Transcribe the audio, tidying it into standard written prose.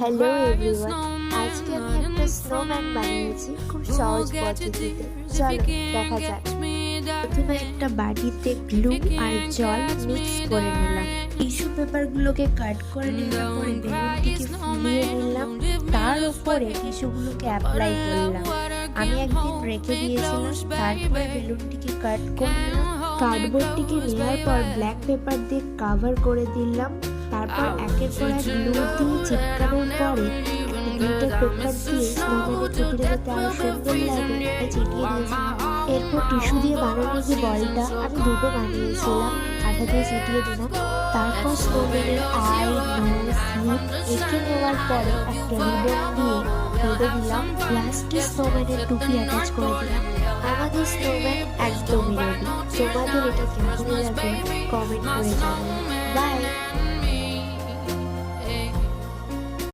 Hello everyone, আজকে আমি একটা স্নোম্যান বানিয়েছি খুব সহজ পদ্ধতিতে। চলো দেখা যাক। প্রথমে একটা বাটিতে গ্লু আর জল মিক্স করে নিলাম। টিস্যু পেপারগুলোকে কাট করে নেওয়ার পরে বেলুনটিকে ফুলিয়ে নিলাম, তার উপরে টিস্যুগুলোকে অ্যাপ্লাই করলাম। আমি একদিন রেখে দিয়েছিলাম, তারপরে বেলুনটিকে কাট করে নিলাম। কার্ডবোর্ডটিকে নেওয়ার পর ব্ল্যাক পেপার দিয়ে কাভার করে দিলাম। তারপর একের পর এক গ্লু দিয়ে চিপকানোর পরে গ্লিটার পেপার দিয়ে স্নোম্যানের চুটিটা যাতে আরো সুন্দর লাগে এটা চিটিয়ে দিয়েছিলাম। এরপর টিস্যু দিয়ে বানানো যে বলটা আমি দুটো বানিয়েছিলাম, আটা দিয়ে চিটিয়ে দিলাম। তারপর স্নোম্যানের আই, নোজ, লিপ এঁকে নেওয়ার পরে একটা রিবন দিয়ে বেঁধে দিলাম। লাস্টে স্নোম্যানের টুপি অ্যাটাচ করে দিলাম। আমাদের স্নোম্যান একদমই রেডি। তোমাদের এটা কেমন লাগবে কমেন্ট করে জানাও। বাই।